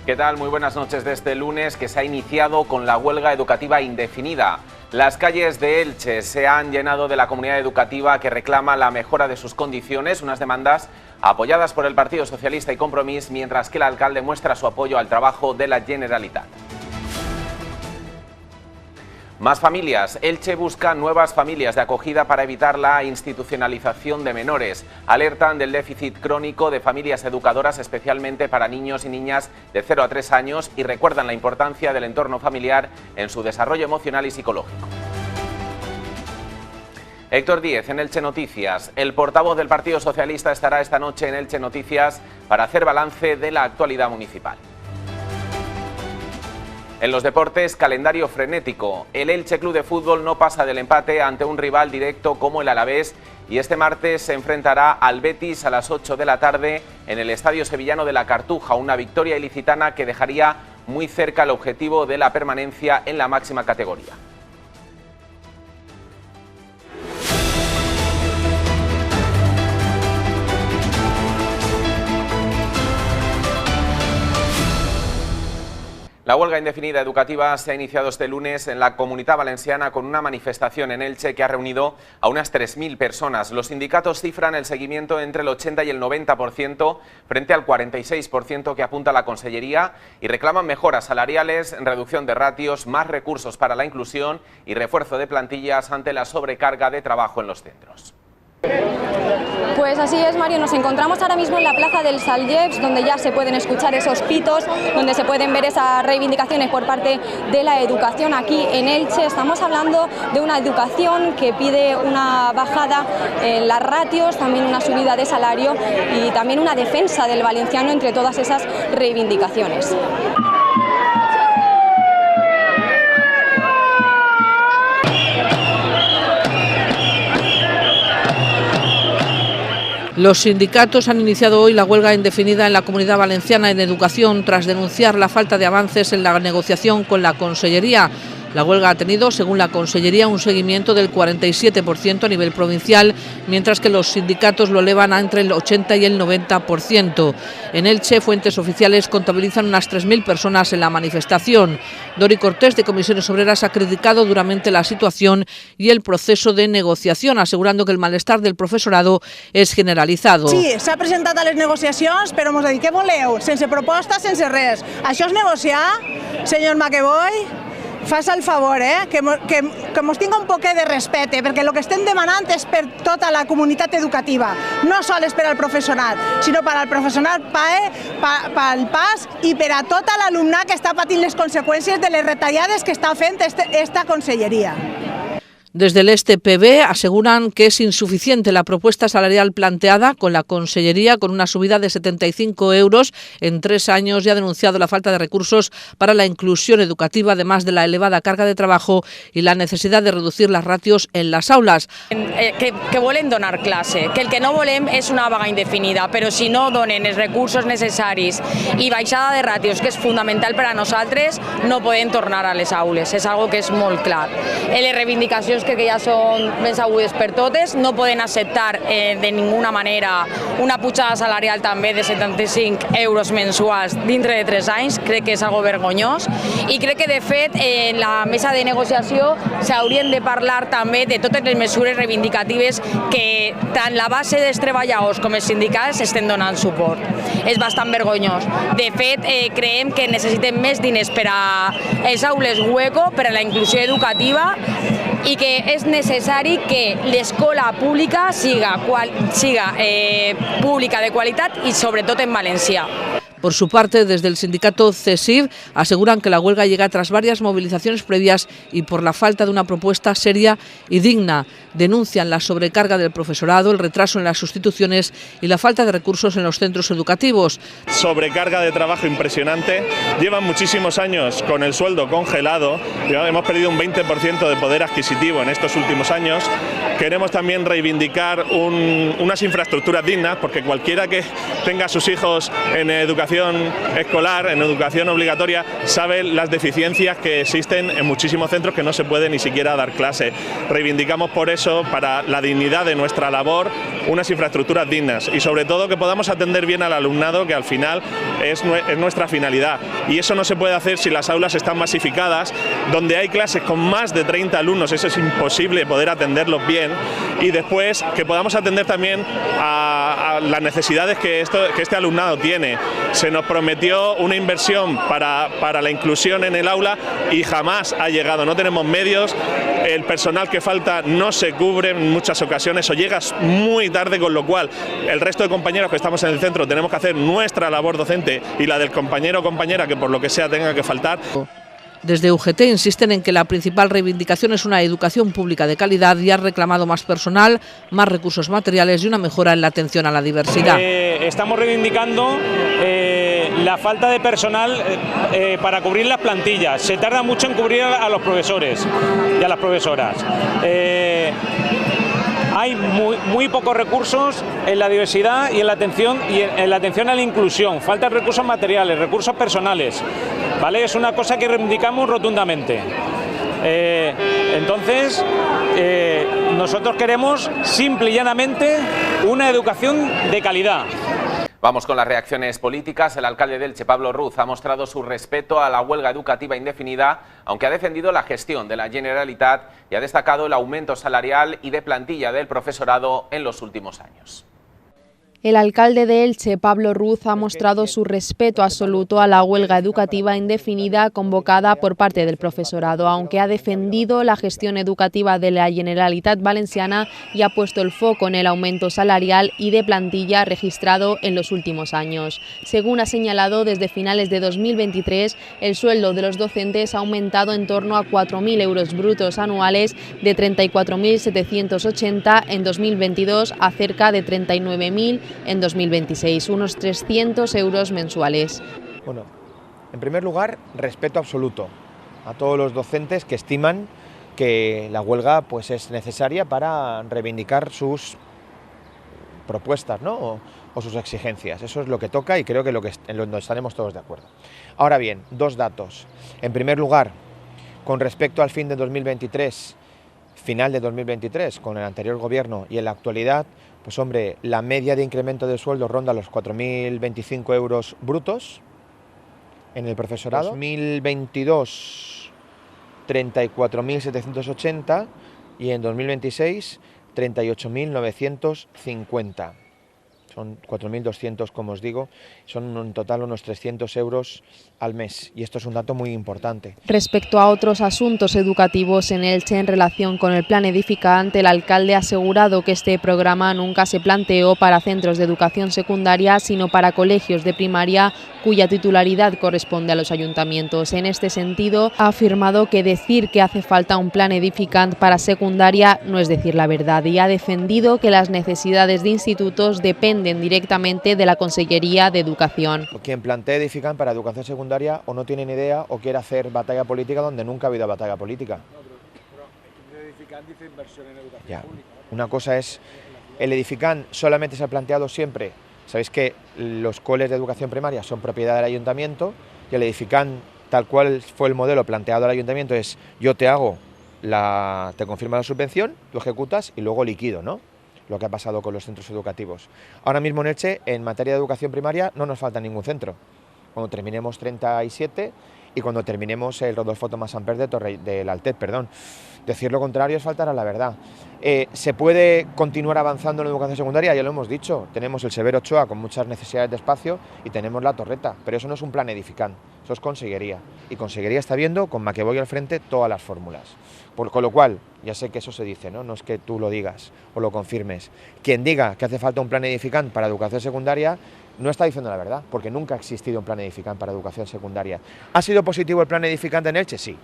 ¿Qué tal? Muy buenas noches de este lunes que se ha iniciado con la huelga educativa indefinida. Las calles de Elche se han llenado de la comunidad educativa que reclama la mejora de sus condiciones, unas demandas apoyadas por el Partido Socialista y Compromís, mientras que el alcalde muestra su apoyo al trabajo de la Generalitat. Más familias. Elche busca nuevas familias de acogida para evitar la institucionalización de menores. Alertan del déficit crónico de familias educadoras, especialmente para niños y niñas de 0 a 3 años, y recuerdan la importancia del entorno familiar en su desarrollo emocional y psicológico. Héctor Díez en Elche Noticias. El portavoz del Partido Socialista estará esta noche en Elche Noticias para hacer balance de la actualidad municipal. En los deportes, calendario frenético. El Elche Club de Fútbol no pasa del empate ante un rival directo como el Alavés y este martes se enfrentará al Betis a las 8 de la tarde en el Estadio Sevillano de la Cartuja, una victoria ilicitana que dejaría muy cerca el objetivo de la permanencia en la máxima categoría. La huelga indefinida educativa se ha iniciado este lunes en la Comunitat Valenciana con una manifestación en Elche que ha reunido a unas 3.000 personas. Los sindicatos cifran el seguimiento entre el 80 y el 90% frente al 46% que apunta la Consellería y reclaman mejoras salariales, reducción de ratios, más recursos para la inclusión y refuerzo de plantillas ante la sobrecarga de trabajo en los centros. Pues así es, Mario, nos encontramos ahora mismo en la plaza del Salgeps, donde ya se pueden escuchar esos pitos, donde se pueden ver esas reivindicaciones por parte de la educación aquí en Elche. Estamos hablando de una educación que pide una bajada en las ratios, también una subida de salario y también una defensa del valenciano entre todas esas reivindicaciones. Los sindicatos han iniciado hoy la huelga indefinida en la Comunidad Valenciana en educación tras denunciar la falta de avances en la negociación con la Consellería. La huelga ha tenido, según la Consellería, un seguimiento del 47% a nivel provincial, mientras que los sindicatos lo elevan a entre el 80 y el 90%. En Elche, fuentes oficiales contabilizan unas 3.000 personas en la manifestación. Dori Cortés, de Comisiones Obreras, ha criticado duramente la situación y el proceso de negociación, asegurando que el malestar del profesorado és generalitzat. Sí, s'ha presentat a les negociacions, però mos ha dit, què voleu? Sense proposta, sense res. Això és negociar, senyor McEvoy? Fas el favor, que mos tinga un poquet de respecte, perquè el que estem demanant és per tota la comunitat educativa, no sols per al professorat, sinó per al professorat PAE, pel PAS i per a tot l'alumnat que està patint les conseqüències de les retallades que està fent esta conselleria. Desde el STPB aseguran que es insuficiente la propuesta salarial planteada con la Consellería, con una subida de 75 euros en 3 años, y ha denunciado la falta de recursos para la inclusión educativa, además de la elevada carga de trabajo y la necesidad de reducir las ratios en las aulas. Que volen donar classe, que el que no volem és una vaga indefinida, però si no donen els recursos necessaris i baixada de ràtios, que és fundamental per a nosaltres, no poden tornar a les aules, és algo que és molt clar. Les reivindicacions que ja són ben sabudes per totes, no poden acceptar de ninguna manera una pujada salarial també de 75 euros mensuals dintre de 3 anys, crec que és algo vergonyós i crec que de fet en la mesa de negociació s'haurien de parlar també de totes les mesures reivindicatives que tant la base dels treballadors com els sindicats estem donant suport. És bastant vergonyós. De fet, creiem que necessitem més diners per a les aules hueco, per a la inclusió educativa, i que és necessari que l'escola pública siga pública de qualitat i sobretot en valencià. Por su parte, desde el sindicato CESIV aseguran que la huelga llega tras varias movilizaciones previas y por la falta de una propuesta seria y digna. Denuncian la sobrecarga del profesorado, el retraso en las sustituciones y la falta de recursos en los centros educativos. Sobrecarga de trabajo impresionante. Llevan muchísimos años con el sueldo congelado. Hemos perdido un 20% de poder adquisitivo en estos últimos años. Queremos también reivindicar unas infraestructuras dignas, porque cualquiera que tenga a sus hijos en educación escolar, en educación obligatoria, sabe las deficiencias que existen en muchísimos centros que no se puede ni siquiera dar clase. Reivindicamos por eso maravilloso para la dignidad de nuestra labor, unas infraestructuras dignas y sobre todo que podamos atender bien al alumnado, que al final es nuestra finalidad. Y eso no se puede hacer si las aulas están masificadas, donde hay clases con más de 30 alumnos, eso es imposible poder atenderlos bien, y después que podamos atender también a las necesidades que este alumnado tiene. Se nos prometió una inversión para la inclusión en el aula y jamás ha llegado, no tenemos medios, el personal que falta no se cubre en muchas ocasiones o llega muy tarde, con lo cual el resto de compañeros que estamos en el centro tenemos que hacer nuestra labor docente y la del compañero o compañera que por lo que sea tenga que faltar. Desde UGT insisten en que la principal reivindicación es una educación pública de calidad y ha reclamado más personal, más recursos materiales y una mejora en la atención a la diversidad. Estamos reivindicando la falta de personal para cubrir las plantillas. Se tarda mucho en cubrir a los profesores y a las profesoras. Hay muy pocos recursos en la diversidad y en la atención a la inclusión. Faltan recursos materiales, recursos personales, ¿vale? Es una cosa que reivindicamos rotundamente. Entonces, nosotros queremos simple y llanamente una educación de calidad. Vamos con las reacciones políticas. El alcalde de Elche, Pablo Ruz, ha mostrado su respeto a la huelga educativa indefinida, aunque ha defendido la gestión de la Generalitat y ha destacado el aumento salarial y de plantilla del profesorado en los últimos años. El alcalde de Elche, Pablo Ruz, ha mostrado su respeto absoluto a la huelga educativa indefinida convocada por parte del profesorado, aunque ha defendido la gestión educativa de la Generalitat Valenciana y ha puesto el foco en el aumento salarial y de plantilla registrado en los últimos años. Según ha señalado, desde finales de 2023, el sueldo de los docentes ha aumentado en torno a 4.000 euros brutos anuales, de 34.780 en 2022 a cerca de 39.000 en 2026, unos 300 euros mensuales. Bueno, en primer lugar, respeto absoluto a todos los docentes que estiman que la huelga pues, es necesaria para reivindicar sus propuestas, ¿no? o sus exigencias. Eso es lo que toca y creo que en lo que estaremos todos de acuerdo. Ahora bien, dos datos. En primer lugar, con respecto al fin de 2023, final de 2023, con el anterior gobierno y en la actualidad, pues hombre, la media de incremento de sueldo ronda los 4.025 euros brutos en el profesorado. 2022, 34.780 y en 2026, 38.950. Son 4.200, como os digo, son en total unos 300 euros al mes y esto es un dato muy importante. Respecto a otros asuntos educativos en Elche en relación con el plan edificante, el alcalde ha asegurado que este programa nunca se planteó para centros de educación secundaria, sino para colegios de primaria cuya titularidad corresponde a los ayuntamientos. En este sentido, ha afirmado que decir que hace falta un plan edificante para secundaria no es decir la verdad y ha defendido que las necesidades de institutos dependen directamente de la Consellería de Educación. Quien plantea edificante para educación secundaria o no tiene ni idea o quiere hacer batalla política donde nunca ha habido batalla política. Ya. Una cosa es, el edificante solamente se ha planteado siempre, sabéis que los coles de educación primaria son propiedad del ayuntamiento y el edificante, tal cual fue el modelo planteado al ayuntamiento, es yo te confirmo la subvención, tú ejecutas y luego liquido, ¿no? Lo que ha pasado con los centros educativos. Ahora mismo en Elche, en materia de educación primaria, no nos falta ningún centro. Cuando terminemos 37 y cuando terminemos el Rodolfo Tomás Samper del Altet, perdón. Decir lo contrario es faltar a la verdad. ¿Se puede continuar avanzando en la educación secundaria? Ya lo hemos dicho, tenemos el Severo Ochoa con muchas necesidades de espacio y tenemos la Torreta, pero eso no es un plan edificante, eso es Consellería. Y Consellería está viendo, con Maqueboy al frente, todas las fórmulas. Con lo cual, ya sé que eso se dice, ¿no? No es que tú lo digas o lo confirmes. Quien diga que hace falta un plan edificante para educación secundaria no está diciendo la verdad, porque nunca ha existido un plan edificante para educación secundaria. ¿Ha sido positivo el plan edificante en Elche? Sí.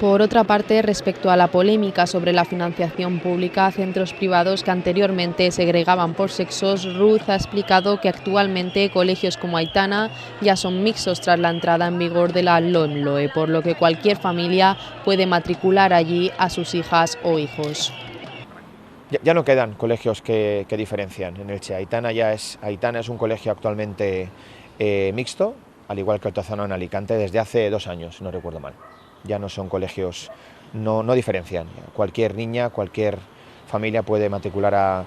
Por otra parte, respecto a la polémica sobre la financiación pública a centros privados que anteriormente segregaban por sexos, Ruz ha explicado que actualmente colegios como Aitana ya son mixtos tras la entrada en vigor de la LOMLOE, por lo que cualquier familia puede matricular allí a sus hijas o hijos. Ya no quedan colegios que diferencian en Elche. Aitana es un colegio actualmente mixto, al igual que el Tozano en Alicante, desde hace 2 años, si no recuerdo mal. Ya no son colegios, no diferencian. Cualquier niña, cualquier familia puede matricular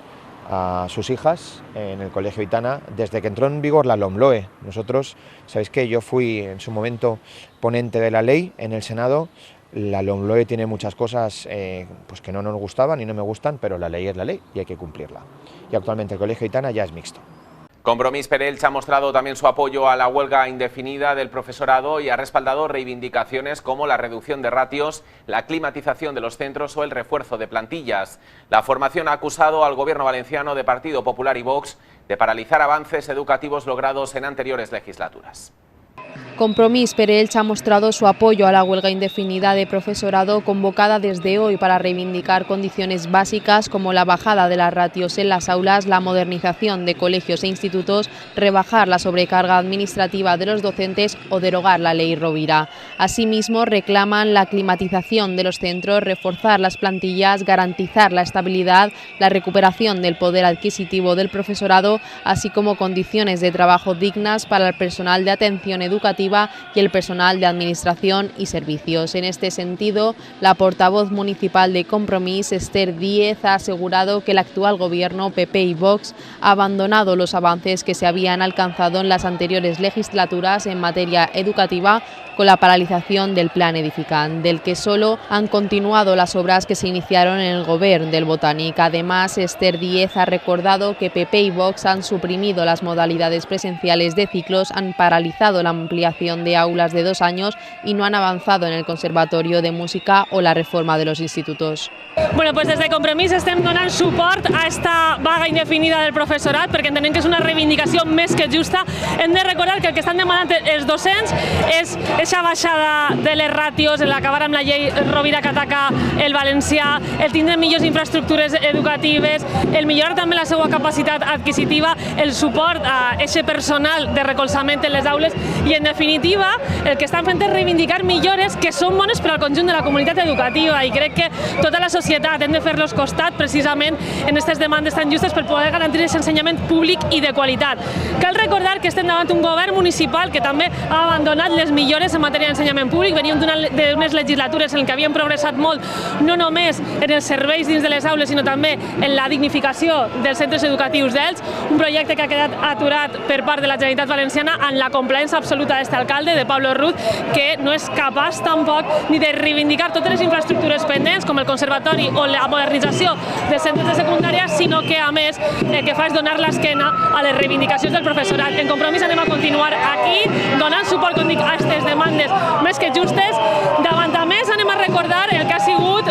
a sus hijas en el Colegio Aitana desde que entró en vigor la LOMLOE. Nosotros, sabéis que yo fui en su momento ponente de la ley en el Senado. La LOMLOE tiene muchas cosas pues que no nos gustaban y no me gustan, pero la ley es la ley y hay que cumplirla. Y actualmente el Colegio Aitana ya es mixto. Compromís per Elche ha mostrado también su apoyo a la huelga indefinida del profesorado y ha respaldado reivindicaciones como la reducción de ratios, la climatización de los centros o el refuerzo de plantillas. La formación ha acusado al gobierno valenciano de Partido Popular y Vox de paralizar avances educativos logrados en anteriores legislaturas. Compromís per Elche ha mostrado su apoyo a la huelga indefinida de profesorado convocada desde hoy para reivindicar condiciones básicas como la bajada de las ratios en las aulas, la modernización de colegios e institutos, rebajar la sobrecarga administrativa de los docentes o derogar la ley Rovira. Asimismo, reclaman la climatización de los centros, reforzar las plantillas, garantizar la estabilidad, la recuperación del poder adquisitivo del profesorado, así como condiciones de trabajo dignas para el personal de atención educativa y el personal de administración y servicios. En este sentido, la portavoz municipal de Compromís, Esther Díez, ha asegurado que el actual gobierno PP y Vox ha abandonado los avances que se habían alcanzado en las anteriores legislaturas en materia educativa con la paralización del Plan Edificant, del que solo han continuado las obras que se iniciaron en el Govern del Botànic. Además, Esther Díez ha recordado que PP y Vox han suprimido las modalidades presenciales de ciclos, han paralizado la ampliación de aulas de 2 años y no han avanzado en el Conservatorio de Música o la reforma de los institutos. Bueno, pues des de Compromís estem donant suport a esta vaga indefinida del professorat perquè entenem que és una reivindicació més que justa. Hem de recordar que el que estan demanant els docents és aquesta baixada de les ràtios, l'acabar amb la llei Rovira que ataca el valencià, el tindre millors infraestructures educatives, el millorar també la seva capacitat adquisitiva, el suport a aquest personal de recolzament en les aules i, en definitiva, el que estan fent és reivindicar millores que són bones per al conjunt de la comunitat educativa i crec que tota la societat hem de fer-los costat precisament en aquestes demandes tan justes per poder garantir aquest ensenyament públic i de qualitat. Cal recordar que estem davant un govern municipal que també ha abandonat les millores en matèria d'ensenyament públic. Veníem d'unes legislatures en què havíem progressat molt, no només en els serveis dins de les aules, sinó també en la dignificació dels centres educatius d'ells, un projecte que ha quedat aturat per part de la Generalitat Valenciana en la complaença absoluta d'aquest alcalde, de Pablo Ruz, que no és capaç tampoc ni de reivindicar totes les infraestructures pendents, com el conservatori o la modernització dels centres de secundària, sinó que, a més, el que fa és donar l'esquena a les reivindicacions del professorat. En Compromís anem a continuar aquí, donant suport a aquestes demandes més que justes. Davant a més anem a recordar el que ha sigut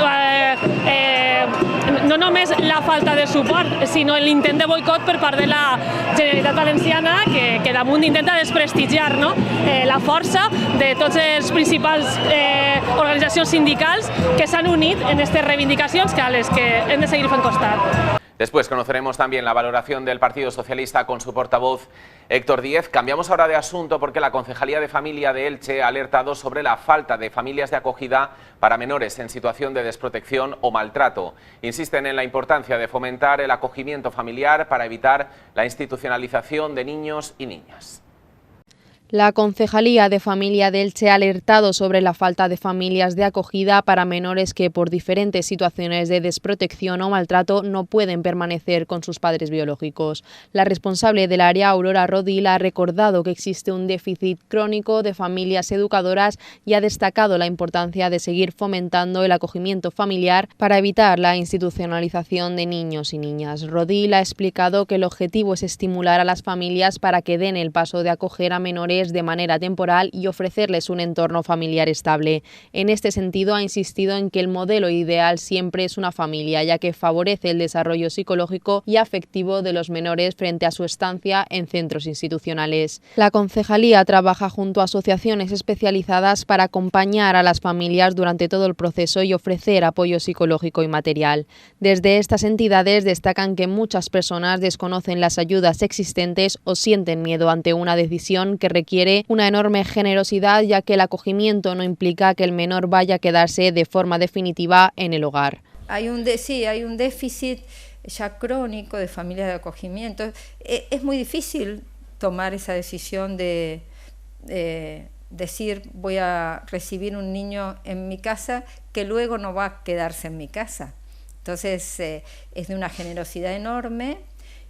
no només la falta de suport, sinó l'intent de boicot per part de la Generalitat Valenciana, que damunt intenta desprestigiar la força de totes les principals organitzacions sindicals que s'han unit en aquestes reivindicacions a les que hem de seguir fent costat. Después conoceremos también la valoración del Partido Socialista con su portavoz Héctor Díez. Cambiamos ahora de asunto porque la Concejalía de Familia de Elche ha alertado sobre la falta de familias de acogida para menores en situación de desprotección o maltrato. Insisten en la importancia de fomentar el acogimiento familiar para evitar la institucionalización de niños y niñas. La Concejalía de Familia de Elche ha alertado sobre la falta de familias de acogida para menores que por diferentes situaciones de desprotección o maltrato no pueden permanecer con sus padres biológicos. La responsable del área, Aurora Rodil, ha recordado que existe un déficit crónico de familias educadoras y ha destacado la importancia de seguir fomentando el acogimiento familiar para evitar la institucionalización de niños y niñas. Rodil ha explicado que el objetivo es estimular a las familias para que den el paso de acoger a menores de manera temporal y ofrecerles un entorno familiar estable. En este sentido, ha insistido en que el modelo ideal siempre es una familia, ya que favorece el desarrollo psicológico y afectivo de los menores frente a su estancia en centros institucionales. La Concejalía trabaja junto a asociaciones especializadas para acompañar a las familias durante todo el proceso y ofrecer apoyo psicológico y material. Desde estas entidades destacan que muchas personas desconocen las ayudas existentes o sienten miedo ante una decisión que requiere una enorme generosidad, ya que el acogimiento no implica que el menor vaya a quedarse de forma definitiva en el hogar. Hay un déficit ya crónico de familias de acogimiento. Es muy difícil tomar esa decisión de decir voy a recibir un niño en mi casa que luego no va a quedarse en mi casa. Entonces es de una generosidad enorme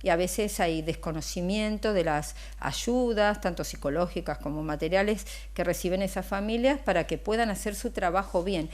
y a veces hay desconocimiento de las ayudas, tanto psicológicas como materiales, que reciben esas familias para que puedan hacer su trabajo bien.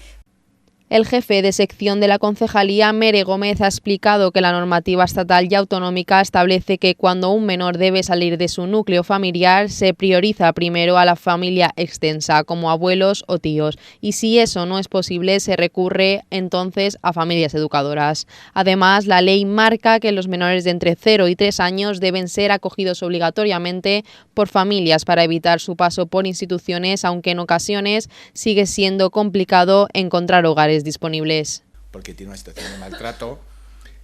El jefe de sección de la concejalía, Mere Gómez, ha explicado que la normativa estatal y autonómica establece que cuando un menor debe salir de su núcleo familiar se prioriza primero a la familia extensa, como abuelos o tíos, y si eso no es posible se recurre entonces a familias educadoras. Además, la ley marca que los menores de entre 0 y 3 años deben ser acogidos obligatoriamente por familias para evitar su paso por instituciones, aunque en ocasiones sigue siendo complicado encontrar hogares disponibles. Porque tiene una situación de maltrato,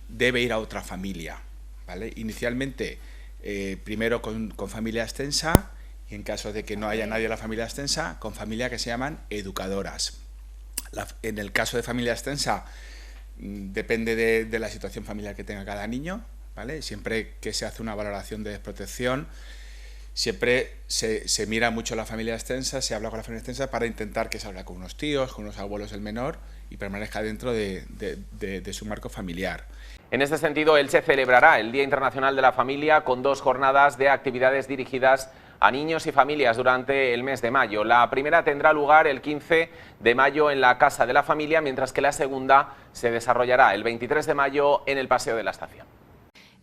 debe ir a otra familia, ¿vale? Inicialmente, primero con familia extensa, y en caso de que no haya nadie en la familia extensa, con familia que se llaman educadoras. En el caso de familia extensa, depende de la situación familiar que tenga cada niño, ¿vale? Siempre que se hace una valoración de desprotección, siempre se mira mucho la familia extensa, se habla con la familia extensa para intentar que se hable con unos tíos, con unos abuelos del menor y permanezca dentro de su marco familiar. En este sentido, Elche celebrará el Día Internacional de la Familia con 2 jornadas de actividades dirigidas a niños y familias durante el mes de mayo. La primera tendrá lugar el 15 de mayo en la Casa de la Familia, mientras que la segunda se desarrollará el 23 de mayo en el Paseo de la Estación.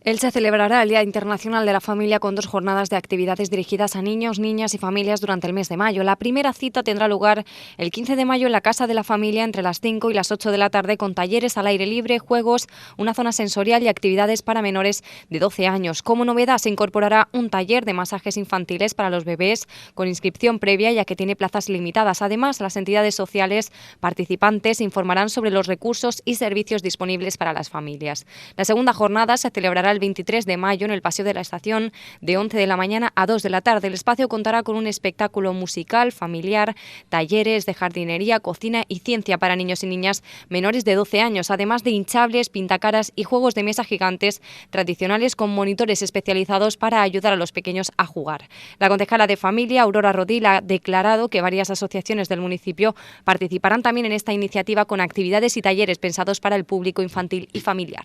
Elche celebrará el Día Internacional de la Familia con 2 jornadas de actividades dirigidas a niños, niñas y familias durante el mes de mayo. La primera cita tendrá lugar el 15 de mayo en la Casa de la Familia entre las 5 y las 8 de la tarde con talleres al aire libre, juegos, una zona sensorial y actividades para menores de 12 años. Como novedad se incorporará un taller de masajes infantiles para los bebés con inscripción previa ya que tiene plazas limitadas. Además, las entidades sociales participantes informarán sobre los recursos y servicios disponibles para las familias. La segunda jornada se celebrará el 23 de mayo en el Paseo de la Estación de 11 de la mañana a 2 de la tarde. El espacio contará con un espectáculo musical, familiar, talleres de jardinería, cocina y ciencia para niños y niñas menores de 12 años, además de hinchables, pintacaras y juegos de mesa gigantes tradicionales con monitores especializados para ayudar a los pequeños a jugar. La concejala de Familia, Aurora Rodil, ha declarado que varias asociaciones del municipio participarán también en esta iniciativa con actividades y talleres pensados para el público infantil y familiar.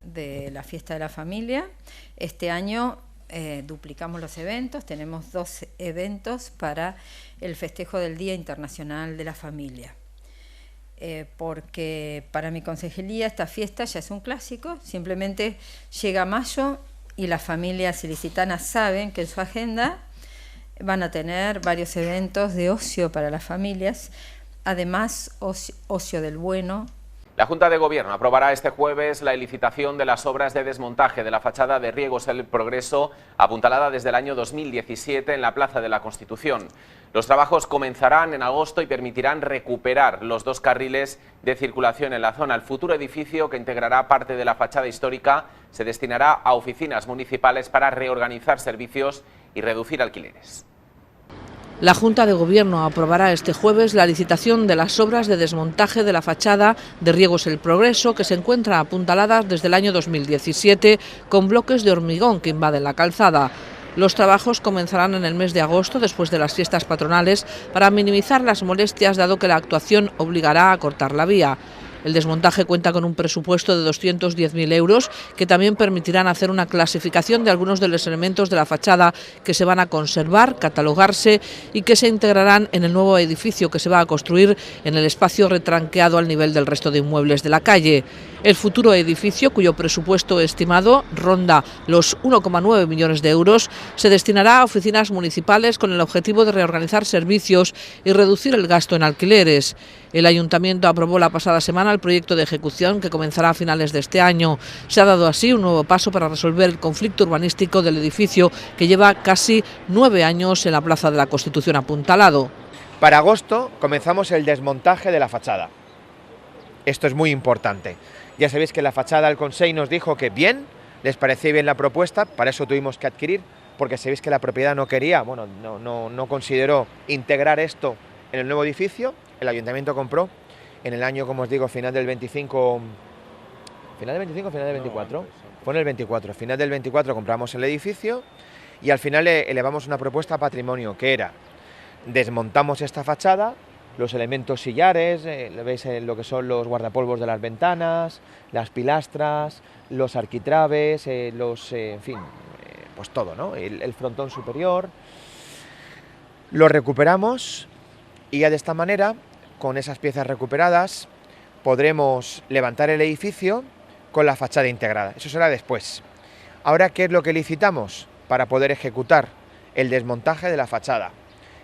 De la fiesta de la familia. Este año duplicamos los eventos, tenemos 2 eventos para el festejo del Día Internacional de la Familia. Porque para mi concejalía esta fiesta ya es un clásico, simplemente llega mayo y las familias ilicitanas saben que en su agenda van a tener varios eventos de ocio para las familias, además ocio del bueno. La Junta de Gobierno aprobará este jueves la licitación de las obras de desmontaje de la fachada de Riegos El Progreso, apuntalada desde el año 2017 en la Plaza de la Constitución. Los trabajos comenzarán en agosto y permitirán recuperar los 2 carriles de circulación en la zona. El futuro edificio, que integrará parte de la fachada histórica, se destinará a oficinas municipales para reorganizar servicios y reducir alquileres. La Junta de Gobierno aprobará este jueves la licitación de las obras de desmontaje de la fachada de Riegos El Progreso, que se encuentra apuntalada desde el año 2017 con bloques de hormigón que invaden la calzada. Los trabajos comenzarán en el mes de agosto, después de las fiestas patronales, para minimizar las molestias, dado que la actuación obligará a cortar la vía. El desmontaje cuenta con un presupuesto de 210.000 euros que también permitirán hacer una clasificación de algunos de los elementos de la fachada que se van a conservar, catalogarse y que se integrarán en el nuevo edificio que se va a construir en el espacio retranqueado al nivel del resto de inmuebles de la calle. El futuro edificio, cuyo presupuesto estimado ronda los 1,9 millones de euros, se destinará a oficinas municipales con el objetivo de reorganizar servicios y reducir el gasto en alquileres. El Ayuntamiento aprobó la pasada semana el proyecto de ejecución que comenzará a finales de este año. Se ha dado así un nuevo paso para resolver el conflicto urbanístico del edificio que lleva casi 9 años en la Plaza de la Constitución apuntalado. Para agosto comenzamos el desmontaje de la fachada. Esto es muy importante. Ya sabéis que la fachada del Consell nos dijo que bien, les parecía bien la propuesta, para eso tuvimos que adquirir, porque sabéis que la propiedad no quería, bueno, no consideró integrar esto en el nuevo edificio. El Ayuntamiento compró en el año, como os digo, final del 25, final del 25, final del 24, fue en el 24, final del 24 compramos el edificio y al final le elevamos una propuesta a patrimonio que era: desmontamos esta fachada, los elementos sillares, veis lo que son los guardapolvos de las ventanas, las pilastras, los arquitraves, en fin, pues todo, ¿no? El frontón superior. Lo recuperamos y ya de esta manera, con esas piezas recuperadas, podremos levantar el edificio con la fachada integrada. Eso será después. Ahora, ¿qué es lo que licitamos? Para poder ejecutar el desmontaje de la fachada,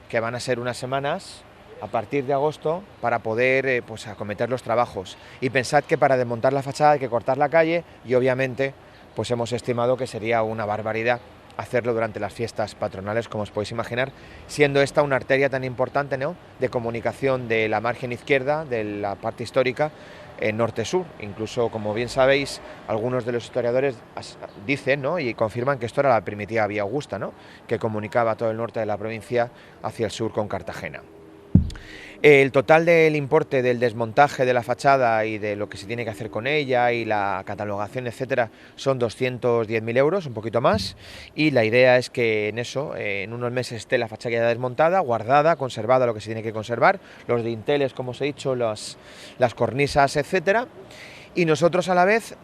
que van a ser unas semanas a partir de agosto para poder pues acometer los trabajos. Y pensad que para desmontar la fachada hay que cortar la calle y obviamente pues hemos estimado que sería una barbaridad hacerlo durante las fiestas patronales, como os podéis imaginar, siendo esta una arteria tan importante, ¿no?, de comunicación de la margen izquierda, de la parte histórica, norte-sur. Incluso, como bien sabéis, algunos de los historiadores dicen, ¿no?, y confirman que esto era la primitiva vía Augusta, ¿no?, que comunicaba todo el norte de la provincia hacia el sur con Cartagena. El total del importe del desmontaje de la fachada y de lo que se tiene que hacer con ella y la catalogación, etcétera, son 210.000 euros, un poquito más, y la idea es que en eso, en unos meses esté la fachada ya desmontada, guardada, conservada lo que se tiene que conservar, los dinteles, como os he dicho, las cornisas, etcétera, y nosotros a la vez,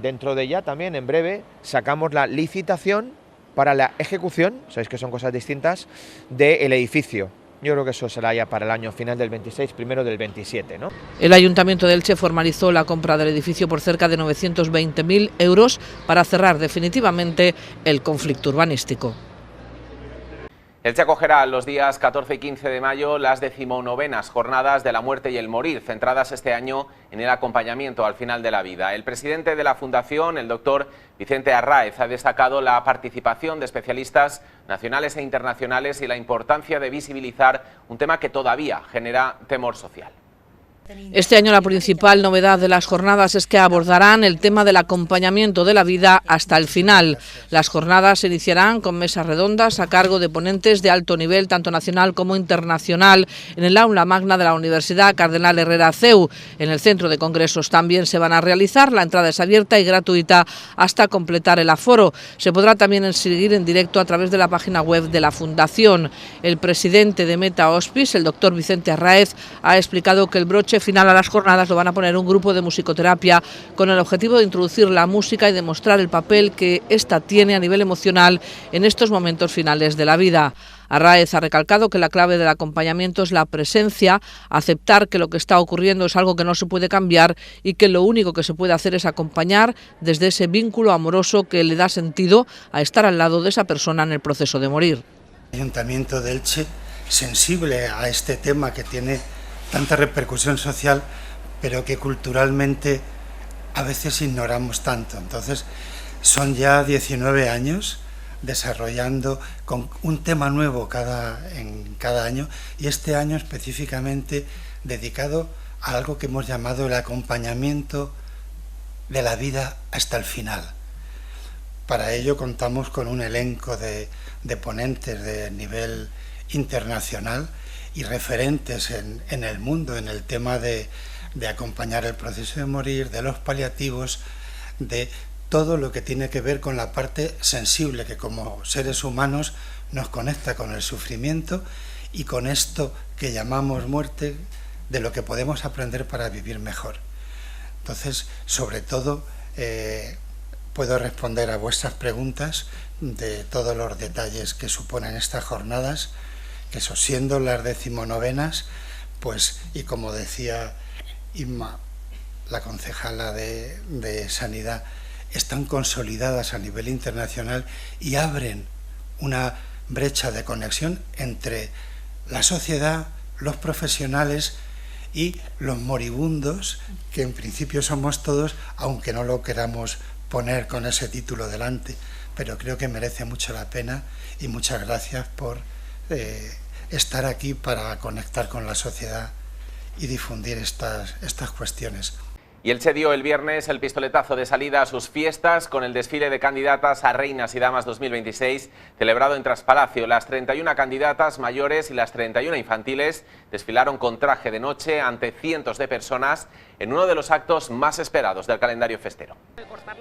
dentro de ella también, en breve, sacamos la licitación para la ejecución, sabéis que son cosas distintas, del edificio. Yo creo que eso será ya para el año final del 26, primero del 27, ¿no? El Ayuntamiento de Elche formalizó la compra del edificio por cerca de 920.000 euros para cerrar definitivamente el conflicto urbanístico. Elche acogerá los días 14 y 15 de mayo las 19º Jornadas de la Muerte y el Morir, centradas este año en el acompañamiento al final de la vida. El presidente de la Fundación, el doctor Vicente Arráez, ha destacado la participación de especialistas nacionales e internacionales y la importancia de visibilizar un tema que todavía genera temor social. Este año la principal novedad de las jornadas es que abordarán el tema del acompañamiento de la vida hasta el final. Las jornadas se iniciarán con mesas redondas a cargo de ponentes de alto nivel, tanto nacional como internacional, en el aula magna de la Universidad Cardenal Herrera CEU. En el centro de congresos también se van a realizar, la entrada es abierta y gratuita hasta completar el aforo. Se podrá también seguir en directo a través de la página web de la Fundación. El presidente de Meta Hospice, el doctor Vicente Arráez, ha explicado que el broche final a las jornadas lo van a poner un grupo de musicoterapia con el objetivo de introducir la música y demostrar el papel que ésta tiene a nivel emocional en estos momentos finales de la vida. Arráez ha recalcado que la clave del acompañamiento es la presencia, aceptar que lo que está ocurriendo es algo que no se puede cambiar y que lo único que se puede hacer es acompañar desde ese vínculo amoroso que le da sentido a estar al lado de esa persona en el proceso de morir. El Ayuntamiento de Elche, sensible a este tema que tiene tanta repercusión social, pero que culturalmente a veces ignoramos tanto. Entonces, son ya 19 años desarrollando con un tema nuevo en cada año, y este año específicamente dedicado a algo que hemos llamado el acompañamiento de la vida hasta el final. Para ello contamos con un elenco de ponentes de nivel internacional y referentes en el mundo en el tema de acompañar el proceso de morir, de los paliativos, de todo lo que tiene que ver con la parte sensible que como seres humanos nos conecta con el sufrimiento y con esto que llamamos muerte, de lo que podemos aprender para vivir mejor. Entonces, sobre todo, puedo responder a vuestras preguntas de todos los detalles que suponen estas jornadas, que eso siendo las 19º, pues, y como decía Inma, la concejala de Sanidad, están consolidadas a nivel internacional y abren una brecha de conexión entre la sociedad, los profesionales y los moribundos, que en principio somos todos, aunque no lo queramos poner con ese título delante, pero creo que merece mucho la pena, y muchas gracias por estar aquí para conectar con la sociedad y difundir estas cuestiones. Y Elche dio el viernes el pistoletazo de salida a sus fiestas con el desfile de candidatas a Reinas y Damas 2026 celebrado en Traspalacio. Las 31 candidatas mayores y las 31 infantiles desfilaron con traje de noche ante cientos de personas en uno de los actos más esperados del calendario festero.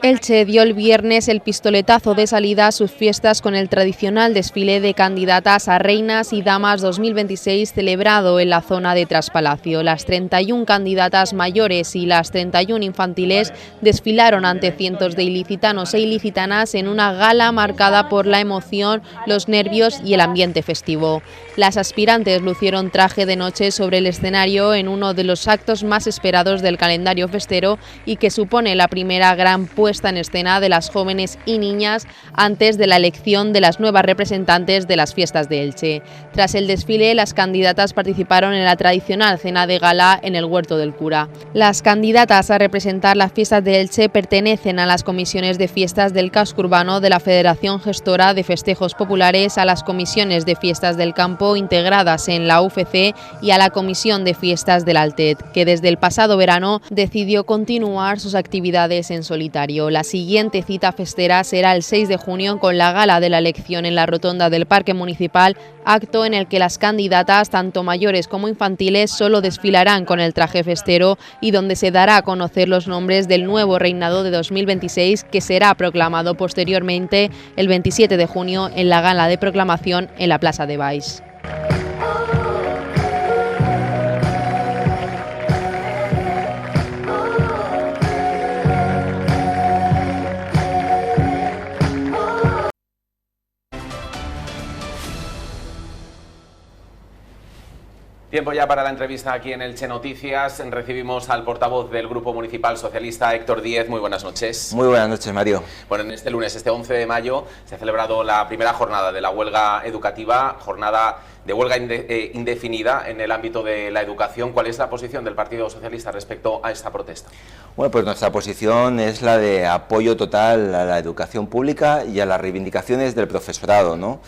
Elche dio el viernes el pistoletazo de salida a sus fiestas con el tradicional desfile de candidatas a Reinas y Damas 2026 celebrado en la zona de Traspalacio. Las 31 candidatas mayores y las 31 infantiles desfilaron ante cientos de ilicitanos e ilicitanas en una gala marcada por la emoción, los nervios y el ambiente festivo. Las aspirantes lucieron traje de noche sobre el escenario en uno de los actos más esperados del calendario festero y que supone la primera gran puesta en escena de las jóvenes y niñas antes de la elección de las nuevas representantes de las fiestas de Elche. Tras el desfile, las candidatas participaron en la tradicional cena de gala en el Huerto del Cura. Las candidatas a representar las fiestas de Elche pertenecen a las comisiones de fiestas del casco urbano de la Federación Gestora de Festejos Populares, a las comisiones de fiestas del campo integradas en la UFC y a la comisión de fiestas del Altet, que desde el pasado verano decidió continuar sus actividades en solitario. La siguiente cita festera será el 6 de junio con la gala de la elección en la rotonda del Parque Municipal, acto en el que las candidatas, tanto mayores como infantiles, solo desfilarán con el traje festero y donde se dará a conocer los nombres del nuevo reinado de 2026, que será proclamado posteriormente el 27 de junio en la gala de proclamación en la Plaza de Baix. Tiempo ya para la entrevista aquí en Elche Noticias. Recibimos al portavoz del Grupo Municipal Socialista, Héctor Díez. Muy buenas noches. Muy buenas noches, Mario. Bueno, en este lunes, este 11 de mayo, se ha celebrado la primera jornada de la huelga educativa, jornada de huelga indefinida en el ámbito de la educación. ¿Cuál es la posición del Partido Socialista respecto a esta protesta? Bueno, pues nuestra posición es la de apoyo total a la educación pública y a las reivindicaciones del profesorado, ¿no?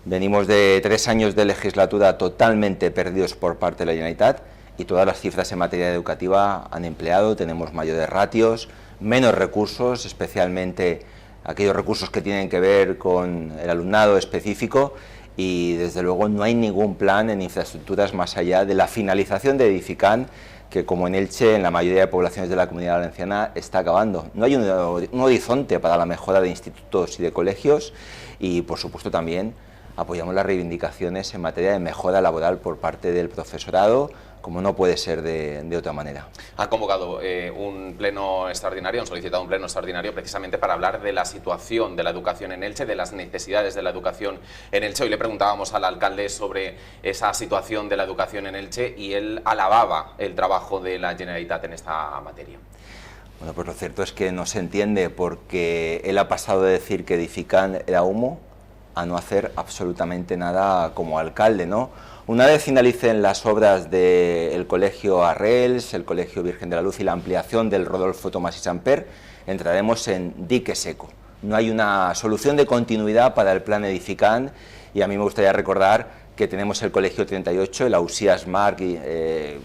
Venimos de 3 años de legislatura totalmente perdidos por parte de la Generalitat y todas las cifras en materia educativa han empleado. Tenemos mayores ratios, menos recursos, especialmente aquellos recursos que tienen que ver con el alumnado específico, y desde luego no hay ningún plan en infraestructuras más allá de la finalización de Edifican, que como en Elche, en la mayoría de poblaciones de la Comunidad Valenciana, está acabando. No hay un horizonte para la mejora de institutos y de colegios, y por supuesto también apoyamos las reivindicaciones en materia de mejora laboral por parte del profesorado, como no puede ser de otra manera. Ha convocado un pleno extraordinario, han solicitado un pleno extraordinario precisamente para hablar de la situación de la educación en Elche, de las necesidades de la educación en Elche. Hoy le preguntábamos al alcalde sobre esa situación de la educación en Elche y él alababa el trabajo de la Generalitat en esta materia. Bueno, pues lo cierto es que no se entiende, porque él ha pasado de decir que Edifican era humo a no hacer absolutamente nada como alcalde, ¿no? Una vez finalicen las obras del Colegio Arrels, el Colegio Virgen de la Luz y la ampliación del Rodolfo Tomás y Samper, entraremos en dique seco. No hay una solución de continuidad para el plan Edifican, y a mí me gustaría recordar que tenemos el Colegio 38, el Ausías Marc,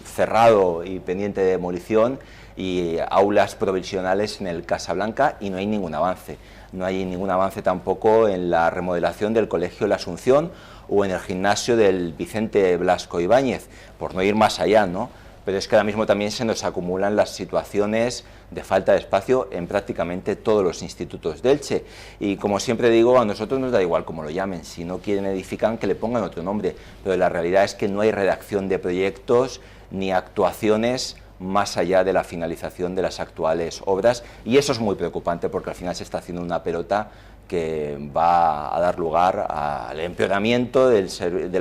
cerrado y pendiente de demolición, y aulas provisionales en el Casablanca, y no hay ningún avance. No hay ningún avance tampoco en la remodelación del Colegio La Asunción o en el gimnasio del Vicente Blasco Ibáñez, por no ir más allá, ¿no? Pero es que ahora mismo también se nos acumulan las situaciones de falta de espacio en prácticamente todos los institutos de Elche. Y como siempre digo, a nosotros nos da igual cómo lo llamen. Si no quieren Edifican, que le pongan otro nombre. Pero la realidad es que no hay redacción de proyectos ni actuaciones más allá de la finalización de las actuales obras, y eso es muy preocupante, porque al final se está haciendo una pelota que va a dar lugar al empeoramiento de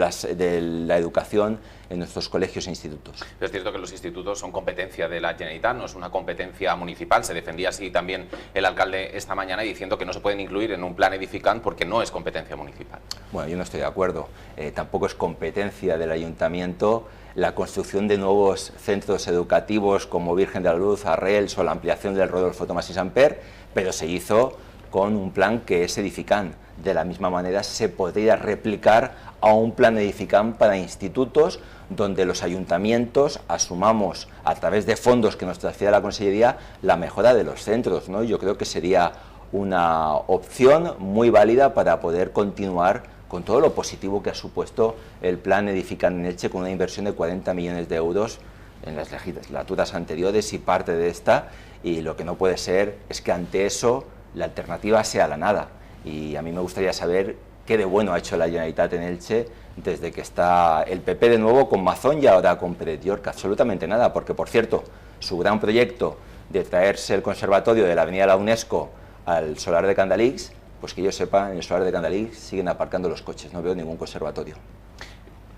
la educación en nuestros colegios e institutos. Es cierto que los institutos son competencia de la Generalitat, no es una competencia municipal. Se defendía así también el alcalde esta mañana, diciendo que no se pueden incluir en un plan Edifican porque no es competencia municipal. Bueno, yo no estoy de acuerdo. Tampoco es competencia del ayuntamiento la construcción de nuevos centros educativos como Virgen de la Luz, Arrels o la ampliación del Rodolfo Tomás y Samper, pero se hizo con un plan que es Edifican. De la misma manera se podría replicar a un plan Edifican para institutos, donde los ayuntamientos asumamos a través de fondos que nos transfiera la Consellería la mejora de los centros, ¿no? Yo creo que sería una opción muy válida para poder continuar con todo lo positivo que ha supuesto el plan Edifican en Elche, con una inversión de 40 millones de euros en las legislaturas anteriores y parte de esta, y lo que no puede ser es que ante eso la alternativa sea la nada. Y a mí me gustaría saber qué de bueno ha hecho la Generalitat en Elche desde que está el PP de nuevo con Mazón y ahora con Pérez Llorca. Absolutamente nada, porque por cierto, su gran proyecto de traerse el conservatorio de la avenida de la UNESCO al solar de Candalix, pues que yo sepa, en el solar de Candalix siguen aparcando los coches, no veo ningún conservatorio.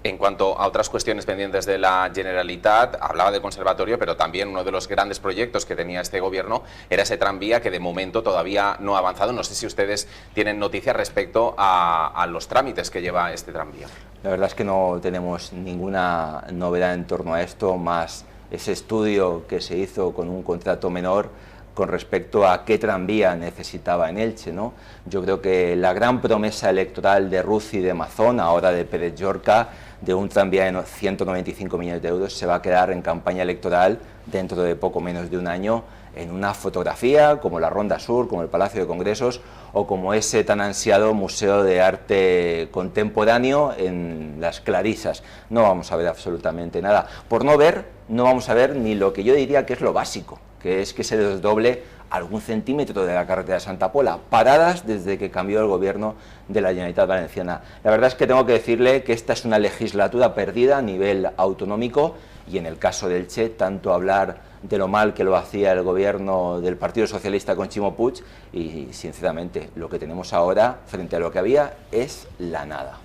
En cuanto a otras cuestiones pendientes de la Generalitat, hablaba del conservatorio, pero también uno de los grandes proyectos que tenía este gobierno era ese tranvía que de momento todavía no ha avanzado. No sé si ustedes tienen noticias respecto a los trámites que lleva este tranvía. La verdad es que no tenemos ninguna novedad en torno a esto, más ese estudio que se hizo con un contrato menor con respecto a qué tranvía necesitaba en Elche, ¿no? Yo creo que la gran promesa electoral de Ruz y de Mazón, ahora de Pérez Llorca, de un tranvía de 195 millones de euros, se va a quedar en campaña electoral dentro de poco menos de un año en una fotografía como la Ronda Sur, como el Palacio de Congresos o como ese tan ansiado Museo de Arte Contemporáneo en Las Clarisas. No vamos a ver absolutamente nada. Por no ver, no vamos a ver ni lo que yo diría que es lo básico, que es que se desdoble algún centímetro de la carretera de Santa Pola, paradas desde que cambió el gobierno de la Generalitat Valenciana. La verdad es que tengo que decirle que esta es una legislatura perdida a nivel autonómico y en el caso de Elche, tanto hablar de lo mal que lo hacía el gobierno del Partido Socialista con Ximo Puig y sinceramente lo que tenemos ahora frente a lo que había es la nada.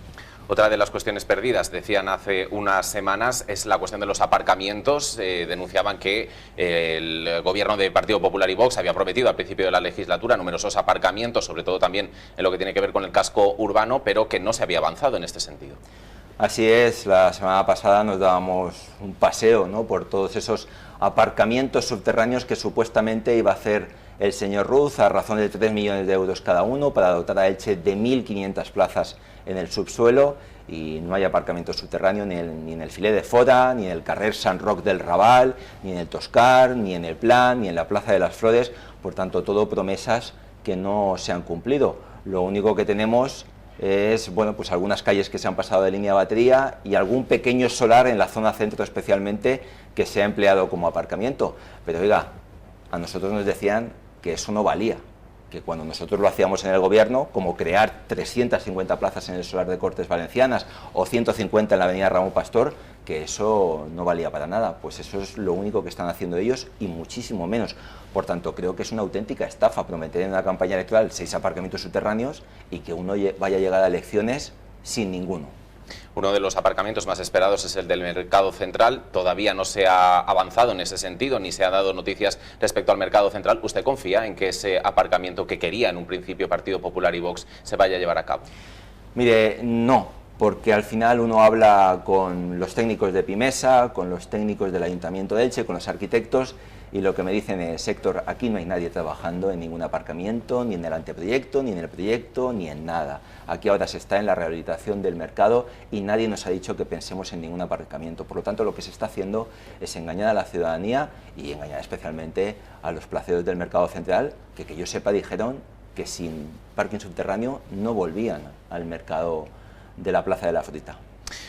Otra de las cuestiones perdidas, decían hace unas semanas, es la cuestión de los aparcamientos. Denunciaban que el gobierno del Partido Popular y Vox había prometido al principio de la legislatura numerosos aparcamientos, sobre todo también en lo que tiene que ver con el casco urbano, pero que no se había avanzado en este sentido. Así es, la semana pasada nos dábamos un paseo, ¿no?, por todos esos aparcamientos subterráneos que supuestamente iba a hacer el señor Ruz a razón de 3 millones de euros cada uno para dotar a Elche de 1.500 plazas en el subsuelo, y no hay aparcamiento subterráneo ni en el Filet de Fora, ni en el carrer San Roc del Raval, ni en el Toscar, ni en el Plan, ni en la Plaza de las Flores. Por tanto, todo promesas que no se han cumplido. Lo único que tenemos es, bueno, pues algunas calles que se han pasado de línea de batería y algún pequeño solar en la zona centro especialmente que se ha empleado como aparcamiento. Pero oiga, a nosotros nos decían que eso no valía, que cuando nosotros lo hacíamos en el gobierno, como crear 350 plazas en el solar de Cortes Valencianas o 150 en la avenida Ramón Pastor, que eso no valía para nada. Pues eso es lo único que están haciendo ellos y muchísimo menos. Por tanto, creo que es una auténtica estafa prometer en una campaña electoral 6 aparcamientos subterráneos y que uno vaya a llegar a elecciones sin ninguno. Uno de los aparcamientos más esperados es el del Mercado Central. Todavía no se ha avanzado en ese sentido, ni se han dado noticias respecto al Mercado Central. ¿Usted confía en que ese aparcamiento que quería en un principio Partido Popular y Vox se vaya a llevar a cabo? Mire, no, porque al final uno habla con los técnicos de Pimesa, con los técnicos del Ayuntamiento de Elche, con los arquitectos, y lo que me dicen es: Héctor, aquí no hay nadie trabajando en ningún aparcamiento, ni en el anteproyecto, ni en el proyecto, ni en nada. Aquí ahora se está en la rehabilitación del mercado y nadie nos ha dicho que pensemos en ningún aparcamiento. Por lo tanto, lo que se está haciendo es engañar a la ciudadanía y engañar especialmente a los placeros del Mercado Central, que yo sepa dijeron que sin parking subterráneo no volvían al mercado de la Plaza de la Fruta.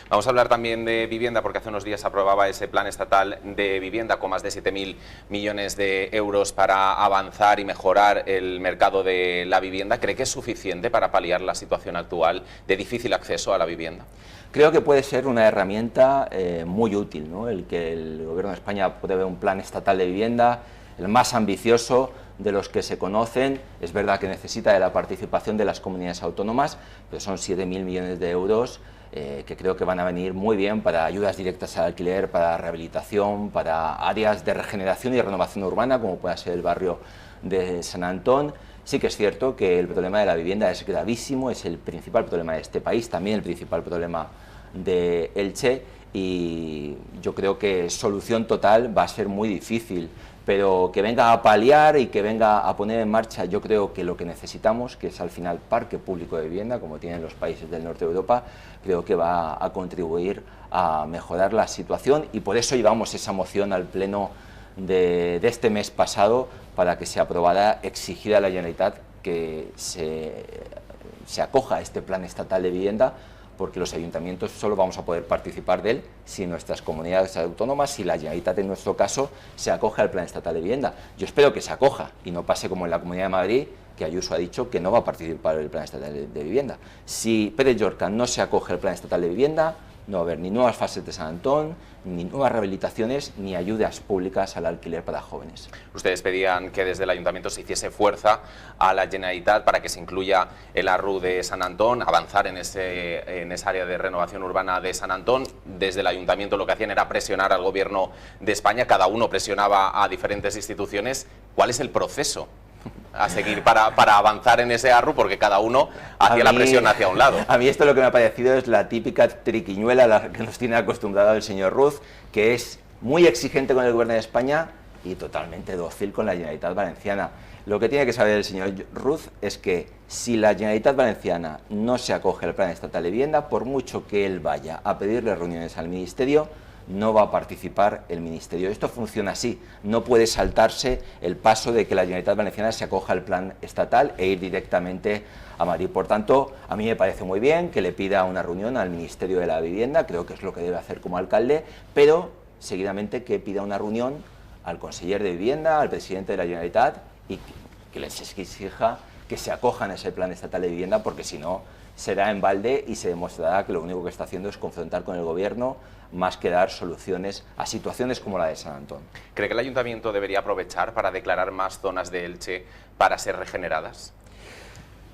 Vamos a hablar también de vivienda, porque hace unos días aprobaba ese plan estatal de vivienda con más de 7.000 millones de euros para avanzar y mejorar el mercado de la vivienda. ¿Cree que es suficiente para paliar la situación actual de difícil acceso a la vivienda? Creo que puede ser una herramienta muy útil, ¿no? El que el Gobierno de España apruebe un plan estatal de vivienda, el más ambicioso de los que se conocen. Es verdad que necesita de la participación de las comunidades autónomas, pero son 7.000 millones de euros que creo que van a venir muy bien para ayudas directas al alquiler, para rehabilitación, para áreas de regeneración y renovación urbana, como pueda ser el barrio de San Antón. Sí que es cierto que el problema de la vivienda es gravísimo, es el principal problema de este país, también el principal problema de Elche, y yo creo que solución total va a ser muy difícil, pero que venga a paliar y que venga a poner en marcha, yo creo que lo que necesitamos, que es al final parque público de vivienda, como tienen los países del norte de Europa, creo que va a contribuir a mejorar la situación, y por eso llevamos esa moción al pleno de este mes pasado para que se aprobara, exigir a la Generalitat que se acoja a este plan estatal de vivienda, porque los ayuntamientos solo vamos a poder participar de él si nuestras comunidades autónomas, si la Generalitat en nuestro caso, se acoge al Plan Estatal de Vivienda. Yo espero que se acoja y no pase como en la Comunidad de Madrid, que Ayuso ha dicho que no va a participar del Plan Estatal de Vivienda. Si Pérez Llorca no se acoge al Plan Estatal de Vivienda, no va a haber ni nuevas fases de San Antón, ni nuevas rehabilitaciones, ni ayudas públicas al alquiler para jóvenes. Ustedes pedían que desde el Ayuntamiento se hiciese fuerza a la Generalitat para que se incluya el ARRU de San Antón, avanzar en esa área de renovación urbana de San Antón. Desde el Ayuntamiento lo que hacían era presionar al Gobierno de España, cada uno presionaba a diferentes instituciones. ¿Cuál es el proceso a seguir para avanzar en ese ARRU? Porque cada uno hacía la presión hacia un lado. A mí esto lo que me ha parecido es la típica triquiñuela a la que nos tiene acostumbrado el señor Ruz, que es muy exigente con el Gobierno de España y totalmente dócil con la Generalitat Valenciana. Lo que tiene que saber el señor Ruz es que si la Generalitat Valenciana no se acoge al Plan Estatal de Vivienda, por mucho que él vaya a pedirle reuniones al Ministerio, no va a participar el Ministerio. Esto funciona así, no puede saltarse el paso de que la Generalitat Valenciana se acoja al plan estatal e ir directamente a Madrid. Por tanto, a mí me parece muy bien que le pida una reunión al Ministerio de la Vivienda, creo que es lo que debe hacer como alcalde, pero seguidamente que pida una reunión al conseller de Vivienda, al presidente de la Generalitat y que les exija que se acojan a ese plan estatal de vivienda, porque si no será en balde y se demostrará que lo único que está haciendo es confrontar con el Gobierno más que dar soluciones a situaciones como la de San Antón. ¿Cree que el Ayuntamiento debería aprovechar para declarar más zonas de Elche para ser regeneradas?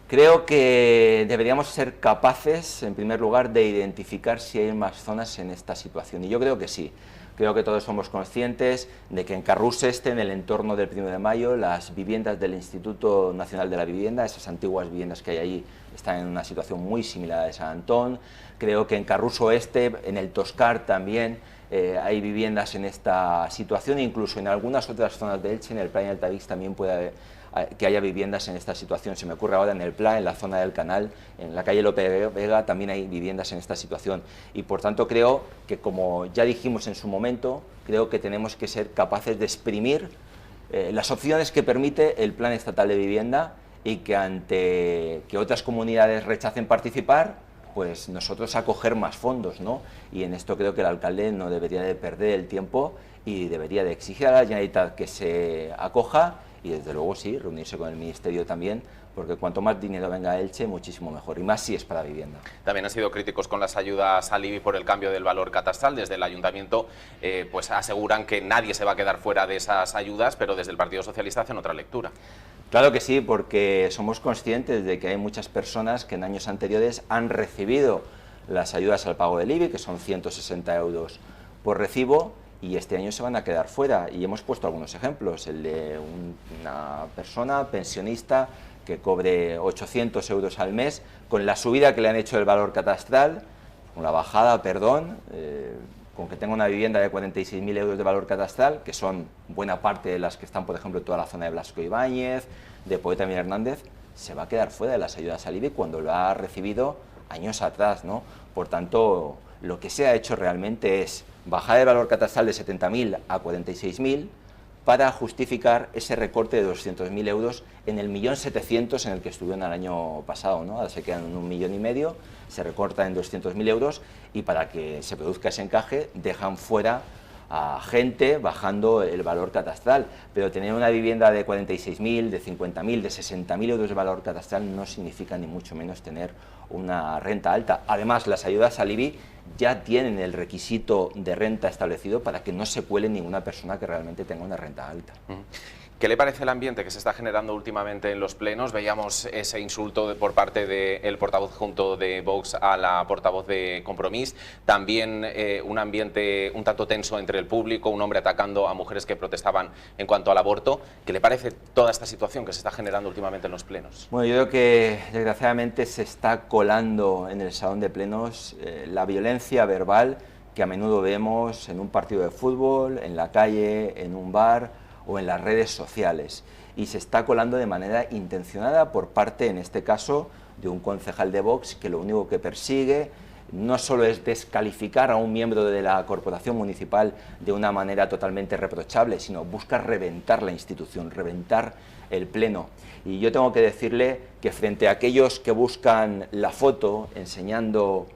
Creo que deberíamos ser capaces, en primer lugar, de identificar si hay más zonas en esta situación, y yo creo que sí. Creo que todos somos conscientes de que en Carrús Este, en el entorno del 1 de Mayo, las viviendas del Instituto Nacional de la Vivienda, esas antiguas viviendas que hay allí, están en una situación muy similar a la de San Antón. Creo que en Carrús Oeste, en el Toscar también, hay viviendas en esta situación, incluso en algunas otras zonas de Elche, en el Pla y en el Altavix también puede haber que haya viviendas en esta situación. Se me ocurre ahora en el Pla, en la zona del Canal, en la calle Lope Vega, también hay viviendas en esta situación. Y por tanto creo que, como ya dijimos en su momento, creo que tenemos que ser capaces de exprimir las opciones que permite el Plan Estatal de Vivienda, y que ante que otras comunidades rechacen participar, pues nosotros acoger más fondos, ¿no? Y en esto creo que el alcalde no debería de perder el tiempo y debería de exigir a la Generalitat que se acoja, y desde luego sí, reunirse con el Ministerio también, porque cuanto más dinero venga a Elche, muchísimo mejor, y más si es para vivienda. También han sido críticos con las ayudas al IBI por el cambio del valor catastral. Desde el Ayuntamiento pues aseguran que nadie se va a quedar fuera de esas ayudas, pero desde el Partido Socialista hacen otra lectura. Claro que sí, porque somos conscientes de que hay muchas personas que en años anteriores han recibido las ayudas al pago del IBI, que son 160 euros por recibo, y este año se van a quedar fuera. Y hemos puesto algunos ejemplos, el de una persona pensionista que cobre 800 euros al mes, con la subida que le han hecho del valor catastral, con la bajada, perdón, con que tenga una vivienda de 46.000 euros de valor catastral, que son buena parte de las que están, por ejemplo, en toda la zona de Blasco Ibáñez, de Poeta Miguel Hernández, se va a quedar fuera de las ayudas al IBI cuando lo ha recibido años atrás, ¿no? Por tanto, lo que se ha hecho realmente es bajar el valor catastral de 70.000 a 46.000 para justificar ese recorte de 200.000 euros en el 1.700.000 en el que estuvieron el año pasado, ¿no? Ahora se quedan en 1,5 millones, se recorta en 200.000 euros, y para que se produzca ese encaje dejan fuera a gente bajando el valor catastral. Pero tener una vivienda de 46.000, de 50.000, de 60.000 euros de valor catastral no significa ni mucho menos tener una renta alta. Además, las ayudas al IBI ya tienen el requisito de renta establecido para que no se cuele ninguna persona que realmente tenga una renta alta. ¿Qué le parece el ambiente que se está generando últimamente en los plenos? Veíamos ese insulto por parte del portavoz junto de Vox a la portavoz de Compromís. También un ambiente un tanto tenso entre el público, un hombre atacando a mujeres que protestaban en cuanto al aborto. ¿Qué le parece toda esta situación que se está generando últimamente en los plenos? Bueno, yo creo que desgraciadamente se está colando en el salón de plenos la violencia verbal que a menudo vemos en un partido de fútbol, en la calle, en un bar o en las redes sociales, y se está colando de manera intencionada por parte, en este caso, de un concejal de Vox que lo único que persigue no solo es descalificar a un miembro de la corporación municipal de una manera totalmente reprochable, sino busca reventar la institución, reventar el pleno. Y yo tengo que decirle que frente a aquellos que buscan la foto enseñando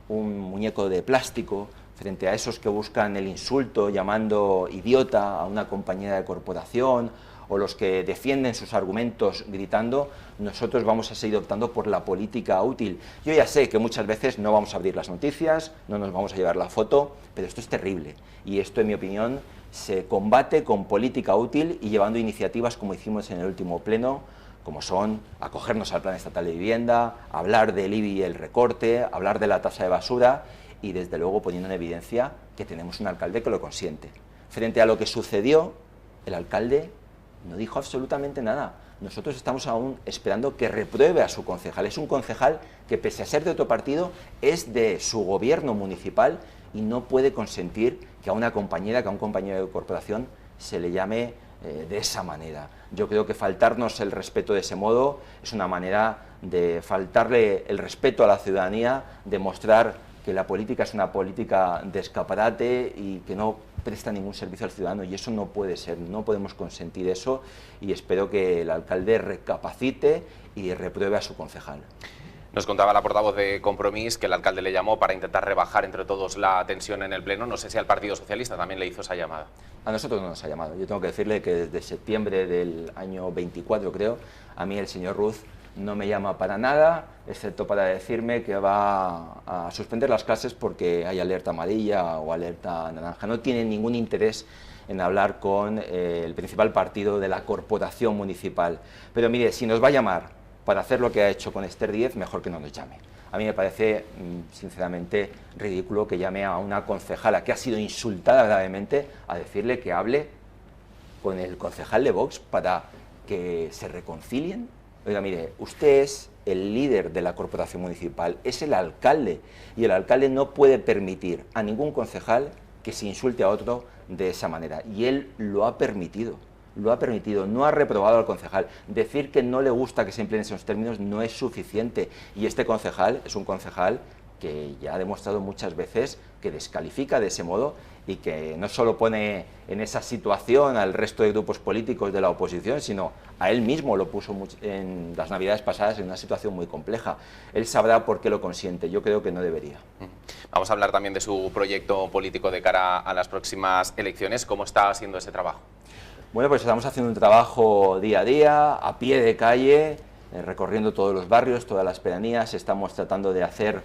un muñeco de plástico, frente a esos que buscan el insulto llamando idiota a una compañera de corporación, o los que defienden sus argumentos gritando, nosotros vamos a seguir optando por la política útil. Yo ya sé que muchas veces no vamos a abrir las noticias, no nos vamos a llevar la foto, pero esto es terrible, y esto, en mi opinión, se combate con política útil y llevando iniciativas como hicimos en el último pleno, como son acogernos al Plan Estatal de Vivienda, hablar del IBI y el recorte, hablar de la tasa de basura y, desde luego, poniendo en evidencia que tenemos un alcalde que lo consiente. Frente a lo que sucedió, el alcalde no dijo absolutamente nada. Nosotros estamos aún esperando que repruebe a su concejal. Es un concejal que, pese a ser de otro partido, es de su gobierno municipal y no puede consentir que a una compañera, que a un compañero de corporación se le llame de esa manera. Yo creo que faltarnos el respeto de ese modo es una manera de faltarle el respeto a la ciudadanía, de mostrar que la política es una política de escaparate y que no presta ningún servicio al ciudadano, y eso no puede ser, no podemos consentir eso, y espero que el alcalde recapacite y repruebe a su concejal. Nos contaba la portavoz de Compromís que el alcalde le llamó para intentar rebajar entre todos la tensión en el pleno. No sé si al Partido Socialista también le hizo esa llamada. A nosotros no nos ha llamado. Yo tengo que decirle que desde septiembre del año 24, creo, a mí el señor Ruz no me llama para nada, excepto para decirme que va a suspender las clases porque hay alerta amarilla o alerta naranja. No tiene ningún interés en hablar con el principal partido de la corporación municipal. Pero mire, si nos va a llamar para hacer lo que ha hecho con Esther Díez, mejor que no nos llame. A mí me parece, sinceramente, ridículo que llame a una concejala que ha sido insultada gravemente a decirle que hable con el concejal de Vox para que se reconcilien. Oiga, mire, usted es el líder de la corporación municipal, es el alcalde, y el alcalde no puede permitir a ningún concejal que se insulte a otro de esa manera, y él lo ha permitido, no ha reprobado al concejal. Decir que no le gusta que se empleen esos términos no es suficiente, y este concejal es un concejal que ya ha demostrado muchas veces que descalifica de ese modo y que no solo pone en esa situación al resto de grupos políticos de la oposición, sino a él mismo lo puso en las Navidades pasadas en una situación muy compleja. Él sabrá por qué lo consiente, yo creo que no debería. Vamos a hablar también de su proyecto político de cara a las próximas elecciones. ¿Cómo está haciendo ese trabajo? Bueno, pues estamos haciendo un trabajo día a día, a pie de calle, recorriendo todos los barrios, todas las pedanías. Estamos tratando de hacer,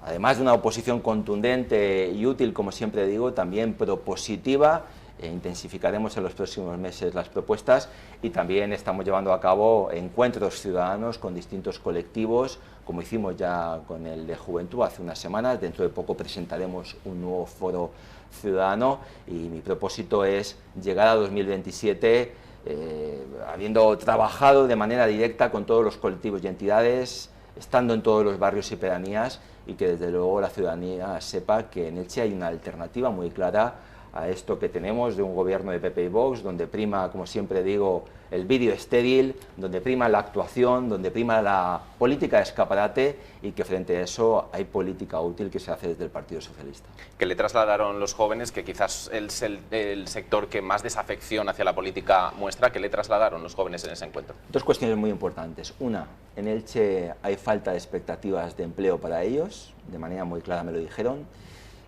además de una oposición contundente y útil, como siempre digo, también propositiva. Intensificaremos en los próximos meses las propuestas y también estamos llevando a cabo encuentros ciudadanos con distintos colectivos, como hicimos ya con el de Juventud hace unas semanas. Dentro de poco presentaremos un nuevo foro ciudadano y mi propósito es llegar a 2027 habiendo trabajado de manera directa con todos los colectivos y entidades, estando en todos los barrios y pedanías, y que desde luego la ciudadanía sepa que en Elche hay una alternativa muy clara a esto que tenemos de un gobierno de PP y Vox, donde prima, como siempre digo, el vídeo estéril, donde prima la actuación, donde prima la política de escaparate, y que frente a eso hay política útil que se hace desde el Partido Socialista. ¿Qué le trasladaron los jóvenes, que quizás es el sector que más desafección hacia la política muestra? ¿Qué le trasladaron los jóvenes en ese encuentro? Dos cuestiones muy importantes. Una, en Elche hay falta de expectativas de empleo para ellos, de manera muy clara me lo dijeron.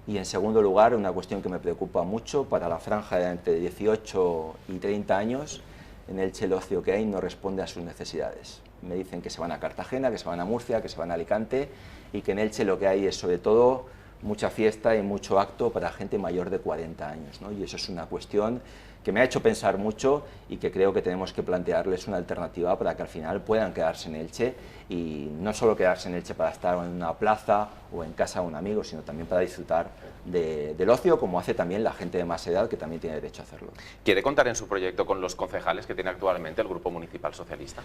Y en segundo lugar, una cuestión que me preocupa mucho para la franja de entre 18 y 30 años, en Elche el ocio que hay no responde a sus necesidades. Me dicen que se van a Cartagena, que se van a Murcia, que se van a Alicante, y que en Elche lo que hay es sobre todo mucha fiesta y mucho acto para gente mayor de 40 años, ¿no? Y eso es una cuestión que me ha hecho pensar mucho y que creo que tenemos que plantearles una alternativa para que al final puedan quedarse en Elche, y no solo quedarse en Elche para estar en una plaza o en casa de un amigo, sino también para disfrutar del ocio, como hace también la gente de más edad, que también tiene derecho a hacerlo. ¿Quiere contar en su proyecto con los concejales que tiene actualmente el Grupo Municipal Socialista?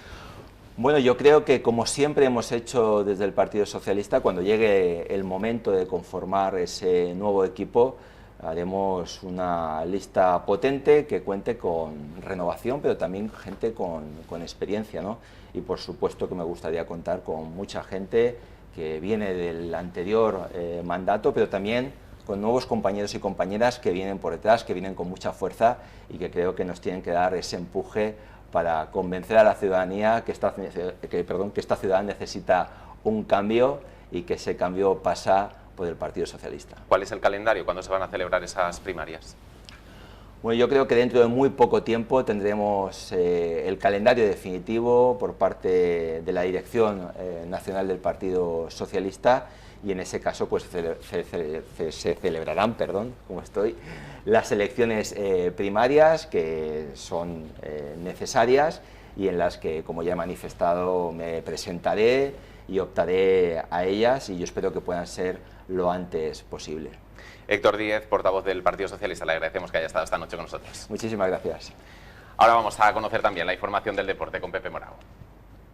Bueno, yo creo que, como siempre hemos hecho desde el Partido Socialista, cuando llegue el momento de conformar ese nuevo equipo, haremos una lista potente que cuente con renovación, pero también gente con experiencia, ¿no? Y por supuesto que me gustaría contar con mucha gente que viene del anterior mandato, pero también con nuevos compañeros y compañeras que vienen por detrás, que vienen con mucha fuerza y que creo que nos tienen que dar ese empuje para convencer a la ciudadanía que esta ciudad necesita un cambio, y que ese cambio pasa por el Partido Socialista. ¿Cuál es el calendario? ¿Cuándo se van a celebrar esas primarias? Bueno, yo creo que dentro de muy poco tiempo tendremos el calendario definitivo por parte de la Dirección Nacional del Partido Socialista, y en ese caso pues se celebrarán, las elecciones primarias, que son necesarias y en las que, como ya he manifestado, me presentaré y optaré a ellas, y yo espero que puedan ser lo antes posible. Héctor Díez, portavoz del Partido Socialista, le agradecemos que haya estado esta noche con nosotros. Muchísimas gracias. Ahora vamos a conocer también la información del deporte con Pepe Morago.